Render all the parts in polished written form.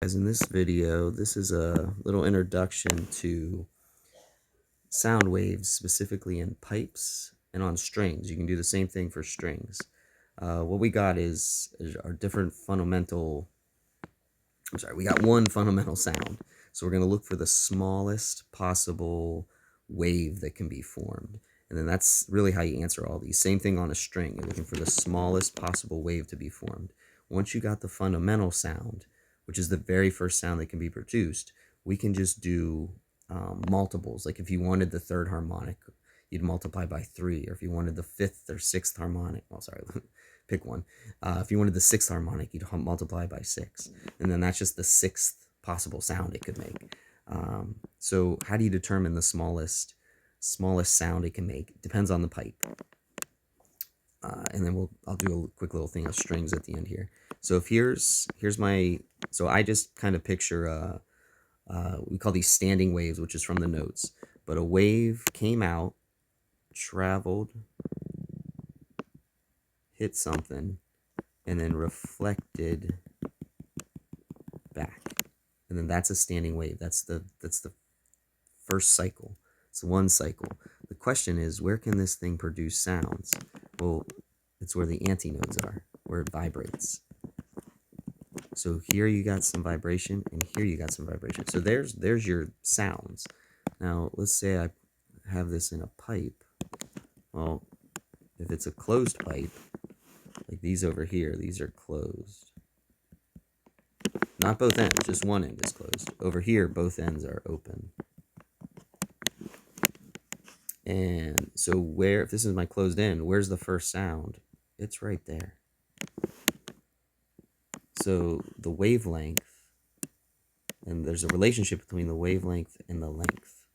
Guys, in this video, this is a little introduction to sound waves, specifically in pipes and on strings. You can do the same thing for strings. What we got is our different fundamental, we got one fundamental sound. So we're going to look for the smallest possible wave that can be formed. And then that's really how you answer all these. Same thing on a string. You're looking for the smallest possible wave to be formed. Once you got the fundamental sound, which is the very first sound that can be produced, we can just do multiples. Like if you wanted the third harmonic, you'd multiply by 3. Or if you wanted the fifth or sixth harmonic, pick one. If you wanted the sixth harmonic, you'd multiply by 6. And then that's just the sixth possible sound it could make. So how do you determine the smallest sound it can make? It depends on the pipe. And then I'll do a quick little thing of strings at the end here. So if here's my, so I just kind of picture we call these standing waves, which is from the notes. But a wave came out, traveled, hit something, and then reflected back. And then that's a standing wave. That's the first cycle. It's one cycle. The question is, where can this thing produce sounds? Well, it's where the antinodes are, where it vibrates. So here you got some vibration, and here you got some vibration. So there's your sounds. Now, let's say I have this in a pipe. Well, if it's a closed pipe, like these over here, these are closed. Not both ends, just one end is closed. Over here, both ends are open. And so if this is my closed end, where's the first sound? It's right there. So the wavelength, and there's a relationship between the wavelength and the length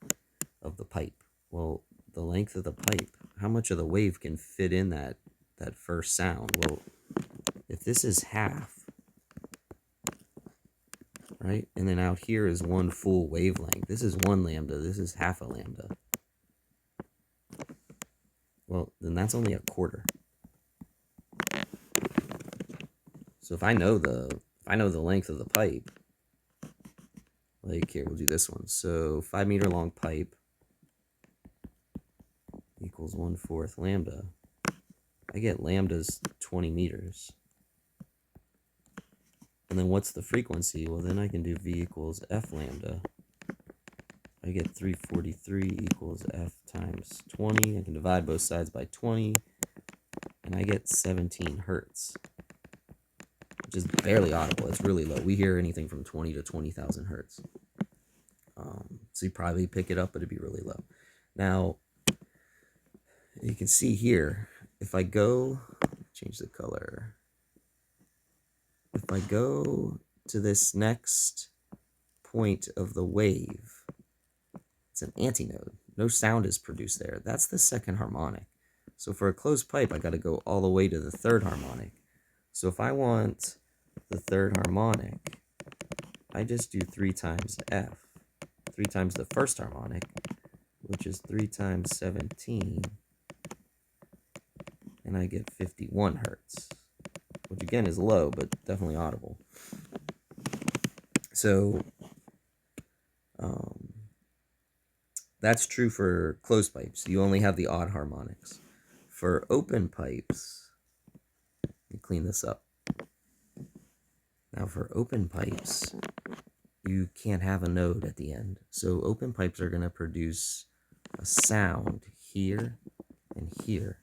of the pipe. Well, the length of the pipe, how much of the wave can fit in that first sound? Well, if this is half, right? And then out here is one full wavelength. This is 1 lambda, this is half a lambda. Well, then that's only a quarter. So if I know the length of the pipe, like here, we'll do this one. So 5 meter long pipe equals 1/4 lambda. I get lambda's 20 meters. And then what's the frequency? Well, then I can do V equals F lambda. I get 343 equals F times 20. I can divide both sides by 20. And I get 17 hertz, which is barely audible. It's really low. We hear anything from 20 to 20,000 hertz. So you probably pick it up, but it'd be really low. Now, you can see here, if I go, change the color. If I go to this next point of the wave, it's an antinode. No sound is produced there. That's the second harmonic. So for a closed pipe, I got to go all the way to the third harmonic. So if I want the third harmonic, I just do 3 times F. 3 times the first harmonic, which is 3 times 17, and I get 51 hertz, which again is low, but definitely audible. So that's true for closed pipes. You only have the odd harmonics. For open pipes, let me clean this up. Now for open pipes, you can't have a node at the end. So open pipes are going to produce a sound here and here.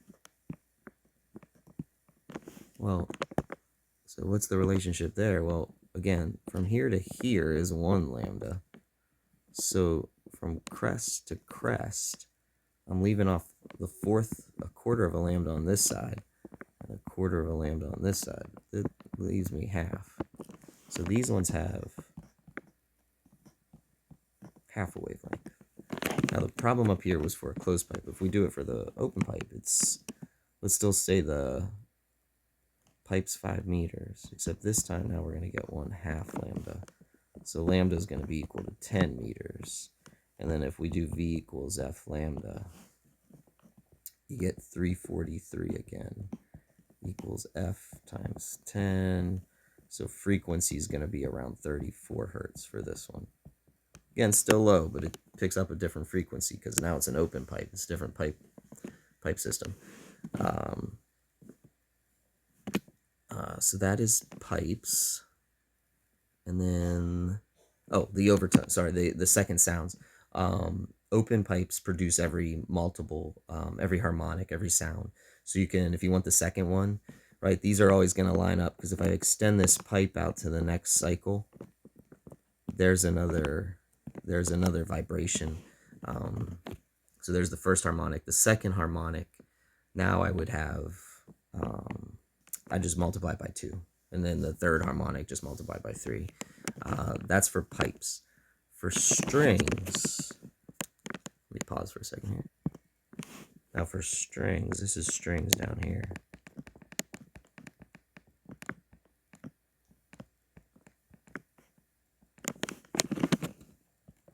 Well, so what's the relationship there? Well, again, from here to here is 1 lambda. So from crest to crest, I'm leaving off a quarter of a lambda on this side, and a quarter of a lambda on this side. It leaves me half. So these ones have half a wavelength. Now the problem up here was for a closed pipe. If we do it for the open pipe, let's still say the pipe's 5 meters, except this time now we're going to get 1/2 lambda. So lambda is going to be equal to 10 meters. And then if we do V equals F lambda, you get 343 again, equals F times 10 So frequency is going to be around 34 hertz for this one. Again, still low, but it picks up a different frequency because now it's an open pipe. It's a different pipe system. So that is pipes. And then, oh, the overtone, sorry, the second sounds. Open pipes produce every harmonic, every sound. So you can, if you want the second one, right, these are always going to line up, because if I extend this pipe out to the next cycle, there's another vibration. So there's the first harmonic. The second harmonic, now I would have, I just multiply by 2. And then the third harmonic just multiplied by 3. That's for pipes. For strings, let me pause for a second here. Now for strings, this is strings down here.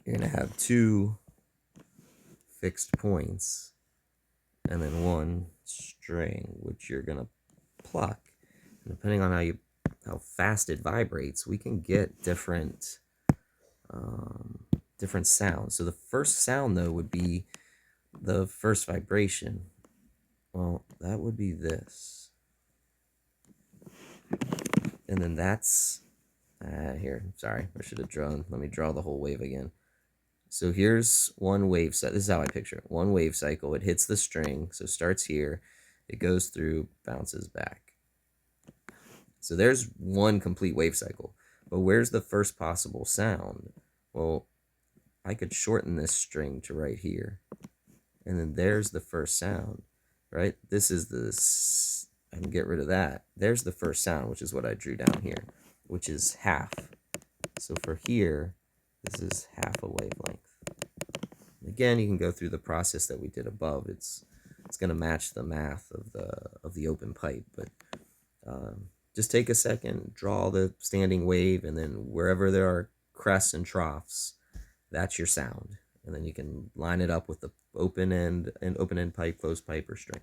You're going to have 2 fixed points and then 1 string, which you're going to pluck. And depending on how fast it vibrates, we can get different sounds. So the first sound, though, would be the first vibration. Well, that would be this. And then that's here. Sorry, I should have drawn. Let me draw the whole wave again. So here's one wave cycle. This is how I picture it. One wave cycle. It hits the string. So it starts here. It goes through, bounces back. So there's one complete wave cycle. But where's the first possible sound? Well, I could shorten this string to right here. And then there's the first sound, right? This is this. I can get rid of that. There's the first sound, which is what I drew down here, which is half. So for here, this is half a wavelength. Again, you can go through the process that we did above. It's going to match the math of the open pipe, but just take a second, draw the standing wave, and then wherever there are crests and troughs, that's your sound. And then you can line it up with the open end pipe, closed pipe, or string.